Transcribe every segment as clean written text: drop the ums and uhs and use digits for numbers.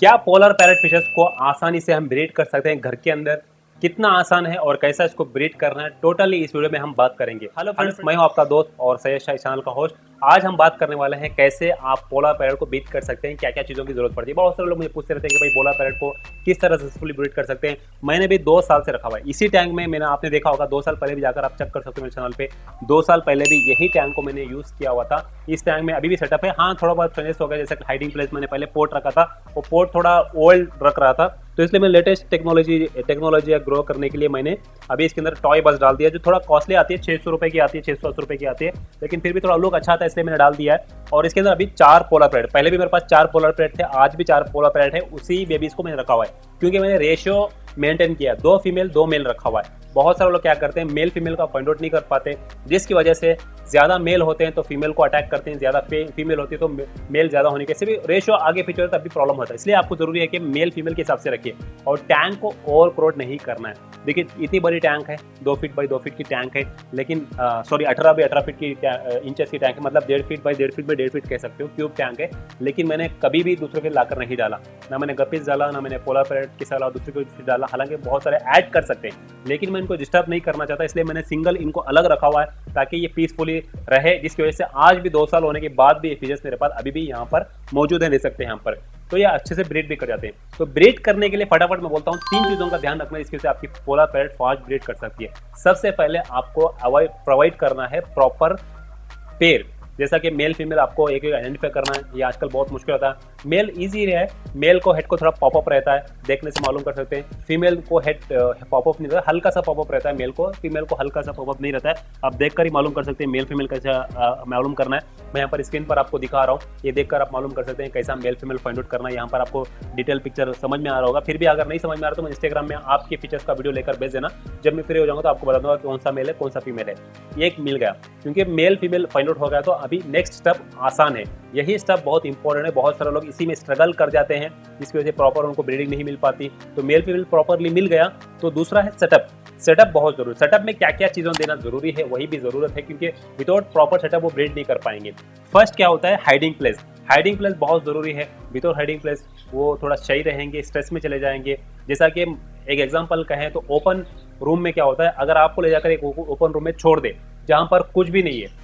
क्या polar parrot fishes को आसानी से हम ब्रीड कर सकते हैं घर के अंदर? कितना आसान है और कैसा इसको ब्रीड करना है, टोटली इस वीडियो में हम बात करेंगे। हेलो फ्रेंड्स, मैं हूं आपका दोस्त और सैयद शाह चैनल का होस्ट। आज हम बात करने वाले हैं कैसे आप पोलर पैरेट को ब्रीड कर सकते हैं, क्या क्या चीज़ों की जरूरत पड़ती है। बहुत सारे लोग मुझे पूछते रहते हैं कि भाई पोलर पैरेट को किस तरह सक्सेसफुली ब्रीड कर सकते हैं। मैंने भी 2 साल से रखा हुआ है इसी टैंक में। मैंने आपने देखा होगा 2 साल पहले भी जाकर आप चेक कर सकते हो मेरे चैनल पे। 2 साल पहले भी यही टैंक को मैंने यूज़ किया हुआ था। इस टैंक में अभी भी सेटअप है, हाँ थोड़ा बहुत चेंजेस हो गया। जैसे हाइडिंग प्लेस मैंने पहले पोर्ट रखा था, वो पोर्ट थोड़ा ओल्ड रख रहा था, तो इसलिए मैं लेटेस्ट टेक्नोलॉजी ग्रो करने के लिए मैंने अभी इसके अंदर टॉय बस डाल दिया, जो थोड़ा कॉस्टली आती है, 600 रुपये की आती है, 680 रुपये की आती है, लेकिन फिर भी थोड़ा लुक अच्छा आता है, इसलिए मैंने डाल दिया है। और इसके अंदर अभी 4 पोलर पैरेट, पहले भी मेरे पास 4 पोलर पैरेट थे, आज भी 4 पोलर पैरेट है। उसी बेबीज को मैंने रखा हुआ है क्योंकि मैंने रेशियो मेंटेन किया, 2 फीमेल 2 मेल रखा हुआ है। बहुत सारे लोग क्या करते हैं, मेल फीमेल का फाइंड आउट नहीं कर पाते, जिसकी वजह से ज़्यादा मेल होते हैं तो फीमेल को अटैक करते हैं, ज़्यादा फीमेल होती है तो मेल ज़्यादा होने के से भी रेशियो आगे पीछे होता है, तब भी प्रॉब्लम होता है। इसलिए आपको जरूरी है कि मेल फीमेल के हिसाब से रखिए और टैंक को ओवर क्राउड नहीं करना है। देखिए इतनी बड़ी टैंक है, 2 फीट बाई 2 फीट की टैंक है, लेकिन सॉरी 18 बाई 18 फीट की इंचेस की टैंक है, मतलब 1.5 feet by 1.5 feet by 1.5 feet कह सकते हो, क्यूब टैंक है। लेकिन मैंने कभी भी दूसरे फिर लाकर नहीं डाला, ना मैंने गप्पीज डाला, ना मैंने पोलर पैरेट के साथ दूसरे को फिर डाला। हालांकि बहुत सारे ऐड कर सकते हैं, लेकिन मैं इनको डिस्टर्ब नहीं करना चाहता, इसलिए मैंने सिंगल इनको अलग रखा हुआ है ताकि ये पीसफुली रहे, जिसकी वजह से आज भी 2 साल होने के बाद भी ये फिशेस मेरे पास अभी भी यहाँ पर मौजूद है, ले सकते हैं यहाँ पर, तो ये अच्छे से ब्रीड भी कर जाते हैं। तो ब्रीड करने के लिए फटाफट मैं बोलता हूँ 3 चीज़ों का ध्यान रखना है, इसकी वजह से आपकी पोलर पैरेट फास्ट ब्रीड कर सकती है। सबसे पहले आपको प्रोवाइड करना है प्रॉपर पेयर, जैसा कि मेल फीमेल आपको एक एक आइडेंटिफाई करना है, ये आजकल बहुत मुश्किल होता है। मेल इजी है, मेल को हेड को थोड़ा पॉपअप रहता है, देखने से मालूम कर सकते हैं। फीमेल को हेड पॉपअप नहीं रहता, हल्का सा पॉपअप रहता है मेल को, फीमेल को हल्का सा पॉपअप नहीं रहता है। आप देखकर ही मालूम कर सकते हैं मेल फीमेल कैसा मालूम करना है। मैं यहाँ पर स्क्रीन पर आपको दिखा रहा हूँ, ये देखकर आप मालूम कर सकते हैं कैसा मेल फीमेल फाइंड आउट करना है। यहाँ पर आपको डिटेल पिक्चर समझ में आ रहा होगा, फिर भी अगर नहीं समझ में आ रहा तो मैं इंस्टाग्राम में आपके फीचर्स का वीडियो लेकर भेज देना। जब मैं फ्री हो जाऊँगा तो आपको बता दूंगा कौन सा मेल है कौन सा फीमेल है। एक मिल गया, क्योंकि मेल फीमेल फाइंड आउट हो गया तो अभी नेक्स्ट स्टेप आसान है। यही स्टेप बहुत इंपॉर्टेंट है, बहुत सारे लोग इसी में स्ट्रगल कर जाते हैं, जिसकी वजह से प्रॉपर उनको ब्रीडिंग नहीं मिल पाती। तो मेल फीमेल प्रॉपरली मिल गया तो दूसरा है सेटअप। सेटअप बहुत जरूरी, सेटअप में क्या क्या चीज़ें देना जरूरी है वही भी जरूरत है, क्योंकि विदाउट प्रॉपर सेटअप वो ब्रीड नहीं कर पाएंगे। फर्स्ट क्या होता है, हाइडिंग प्लेस। हाइडिंग प्लेस बहुत ज़रूरी है। विदाउट हाइडिंग प्लेस वो थोड़ा सही रहेंगे, स्ट्रेस में चले जाएंगे। जैसा कि एक एग्जांपल कहें तो ओपन रूम में क्या होता है, अगर आपको ले जाकर एक ओपन रूम में छोड़ दे जहाँ पर कुछ भी नहीं है,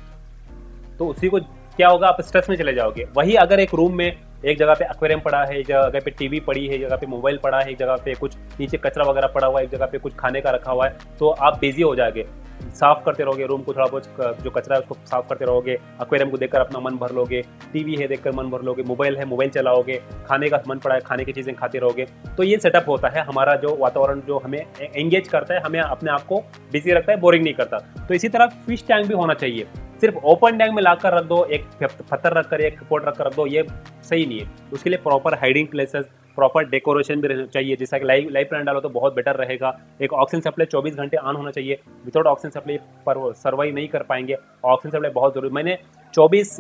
तो उसी को क्या होगा, आप स्ट्रेस में चले जाओगे। वही अगर एक रूम में एक जगह पे एक्वेरियम पड़ा है, एक जगह पे टीवी पड़ी है, एक जगह पे मोबाइल पड़ा है, एक जगह पे कुछ नीचे कचरा वगैरह पड़ा हुआ है, एक जगह पे कुछ खाने का रखा हुआ है, तो आप बिजी हो जाओगे, साफ करते रहोगे रूम को, थोड़ा बहुत जो कचरा है उसको साफ करते रहोगे, एक्वेरियम को देखकर अपना मन भर लोगे, टीवी है देखकर मन भर लोगे, मोबाइल है मोबाइल चलाओगे, खाने का मन पड़ा है खाने की चीज़ें खाते रहोगे। तो ये सेटअप होता है हमारा, जो वातावरण जो हमें एंगेज करता है, हमें अपने आप को बिजी रखता है, बोरिंग नहीं करता। तो इसी तरह फिश टैंक भी होना चाहिए। सिर्फ ओपन टैंक में लाकर रख दो, एक पत्थर रखकर एक पोट रखकर रख दो, ये सही नहीं है। उसके लिए proper hiding places, proper decoration भी रहना चाहिए। जैसा कि लाइव प्लांट डालो तो बहुत बेटर रहेगा। एक ऑक्सीजन सप्लाई 24 घंटे ऑन होना चाहिए, विदाउट ऑक्सीजन सप्लाई पर सर्वाइव नहीं कर पाएंगे। ऑक्सीजन सप्लाई बहुत जरूरी। मैंने 24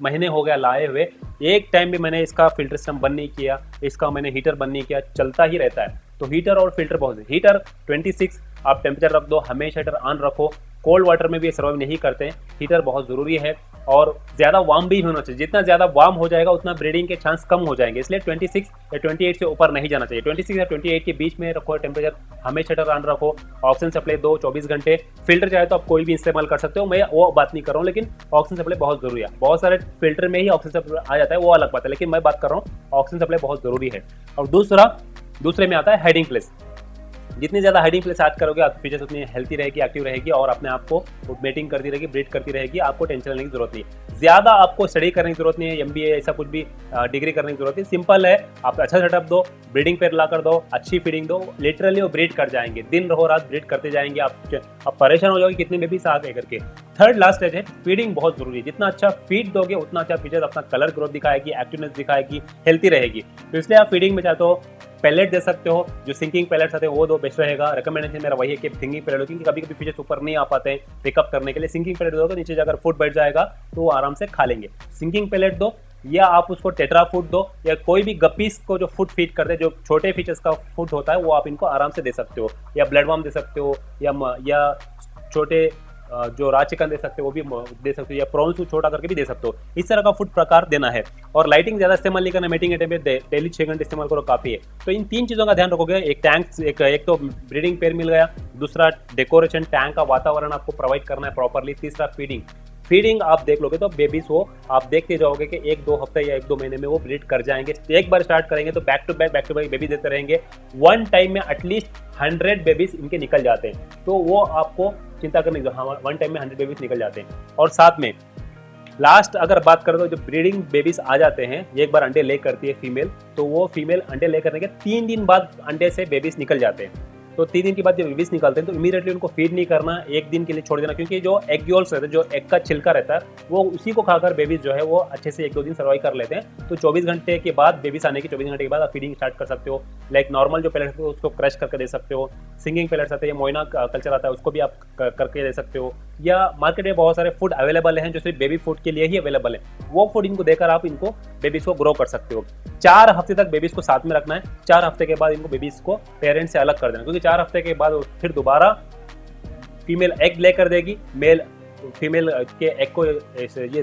महीने हो गया लाए हुए, एक टाइम भी मैंने इसका फिल्टर सिस्टम बंद नहीं किया, इसका मैंने हीटर बंद नहीं किया, चलता ही रहता है। तो हीटर और फिल्टर बहुत, हीटर 26 आप टेम्परेचर रख दो, हमेशा हीटर ऑन रखो। कोल्ड वाटर में भी ये सर्वाइव नहीं करते हैं, हीटर बहुत ज़रूरी है। और ज़्यादा वार्म भी होना चाहिए, जितना ज़्यादा वार्म हो जाएगा उतना ब्रीडिंग के चांस कम हो जाएंगे, इसलिए 26 या 28 से ऊपर नहीं जाना चाहिए। 26 या 28 के बीच में रखो टेम्परेचर, हमेशा हीटर ऑन रखो। ऑक्सीजन सप्लाई दो 24 घंटे। फिल्टर चाहे तो आप कोई भी इस्तेमाल कर सकते हो, मैं वो बात नहीं कर रहा हूँ, लेकिन ऑक्सीजन सप्लाई बहुत ज़रूरी है। बहुत सारे फिल्टर में ही ऑक्सीजन सप्लाई आ जाता है, वो अलग बात है, लेकिन मैं बात कर रहा हूँ ऑक्सीजन सप्लाई बहुत ज़रूरी है। और दूसरे में आता है हाइडिंग प्लेस। जितनी ज़्यादा हाइडिंग प्लेस ऐड करोगे आप फिशेस उतनी हेल्थी रहेगी, एक्टिव रहेगी और अपने आप को मेटिंग करती रहेगी, ब्रीड करती रहेगी। आपको टेंशन लेने की जरूरत नहीं है, ज़्यादा आपको स्टडी करने की जरूरत नहीं है, MBA ऐसा कुछ भी डिग्री करने की जरूरत नहीं। सिंपल है, आप अच्छा सेटअप दो, ब्रीडिंग पेयर ला कर दो, अच्छी फीडिंग दो, लिटरली वो ब्रीड कर जाएंगे, दिन रहो रात ब्रीड करते जाएंगे। आप परेशान हो जाओगे कितने बेबी साथ है करके। थर्ड लास्ट स्टेज है, फीडिंग बहुत जरूरी है। जितना अच्छा फीड दोगे उतना अच्छा फिशेस अपना कलर ग्रोथ दिखाएगी, एक्टिवनेस दिखाएगी, हेल्थी रहेगी। तो इसलिए आप फीडिंग में चाहते हो पैलेट दे सकते हो, जो सिंकिंग पैलेट्स आते हैं वो दो, बेस्ट रहेगा। रिकमेंडेशन मेरा वही है कि सिंकिंग पैलेट हो, क्योंकि कभी कभी फिशेस ऊपर नहीं आ पाते हैं पिकअप करने के लिए। सिंकिंग पैलेट दोगे, नीचे जाकर फूड बैठ जाएगा तो वो आराम से खा लेंगे। सिंकिंग पैलेट दो, या आप उसको टेट्रा फूड दो, या कोई भी गप्पीज को जो फूड फीड करते हैं, जो छोटे फिशेस का फूड होता है, वो आप इनको आराम से दे सकते हो, या ब्लड वर्म दे सकते हो, या छोटे जो रा चिकन दे सकते हो वो भी दे सकते हो, या प्रॉन्स को छोटा करके भी दे सकते हो। इस तरह का फूड प्रकार देना है। और लाइटिंग ज़्यादा इस्तेमाल नहीं करना, मीटिंग के टाइम पे डेली 6 घंटे इस्तेमाल करो काफ़ी है। तो इन 3 चीज़ों का ध्यान रखोगे, एक टैंक एक तो ब्रीडिंग पेयर मिल गया, दूसरा डेकोरेशन, टैंक का वातावरण आपको प्रोवाइड करना है प्रॉपरली, तीसरा फीडिंग। फीडिंग आप देख लोगे तो बेबीज वो आप देखते जाओगे कि 1-2 हफ्ते या 1-2 महीने में वो ब्रीड कर जाएंगे। एक बार स्टार्ट करेंगे तो बैक टू बैक बेबी देते रहेंगे। वन टाइम में एटलीस्ट 100 बेबीज इनके निकल जाते हैं। तो वो आपको चिंता करने की, हाँ, वन टाइम में 100 बेबीज निकल जाते हैं। और साथ में लास्ट अगर बात करें तो जो ब्रीडिंग बेबीज आ जाते हैं, एक बार अंडे ले करती है फीमेल, तो वो फीमेल अंडे ले करने के 3 दिन बाद अंडे से बेबीज निकल जाते हैं। तो 3 दिन के बाद जब बेबीज निकलते हैं तो इमीडिएटली उनको फीड नहीं करना, 1 दिन के लिए छोड़ देना, क्योंकि जो एग योल्स रहते हैं, जो एग का छिलका रहता है, वो उसी को खाकर बेबीज जो है वो अच्छे से 1-2 दिन सर्वाइव कर लेते हैं। तो 24 घंटे के बाद, बेबीज आने के 24 घंटे के बाद आप फीडिंग स्टार्ट कर सकते हो। लाइक नॉर्मल जो पैलेट्स होते हैं उसको क्रश करके दे सकते हो, सिंगिंग पैलेट्स आते हैं, मोइना कल्चर आता है, उसको भी आप करके दे सकते हो, या मार्केट में बहुत सारे फूड अवेलेबल हैं जो सिर्फ बेबी फूड के लिए ही अवेलेबल है, वो फूड इनको देकर आप इनको बेबीज को ग्रो कर सकते हो। 4 हफ्ते तक बेबीज को साथ में रखना है। 4 हफ्ते के बाद इनको बेबीज को पेरेंट्स से अलग कर देना, क्योंकि 4 हफ्ते के बाद फिर दोबारा फीमेल एग लेकर देगी, मेल फीमेल के एग को ये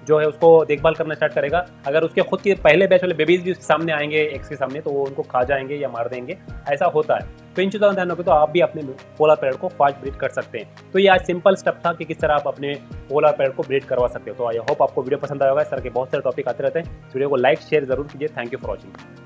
जो है उसको देखभाल करना स्टार्ट करेगा। अगर उसके खुद के पहले बैच वाले बेबीज भी उसके सामने आएंगे, एग्स के सामने, तो वो उनको खा जाएंगे या मार देंगे, ऐसा होता है। तो इन चीज़ों का ध्यान रखो तो आप भी अपने पोलर पैरट को फास्ट ब्रीड कर सकते हैं। तो ये आज सिंपल स्टेप था कि किस तरह आप अपने पोलर पैरट को ब्रीड करवा सकते हो। तो आई होप आपको वीडियो पसंद आएगा। इस तरह के बहुत सारे टॉपिक आते रहते हैं। वीडियो को लाइक शेयर जरूर कीजिए। Thank you for watching.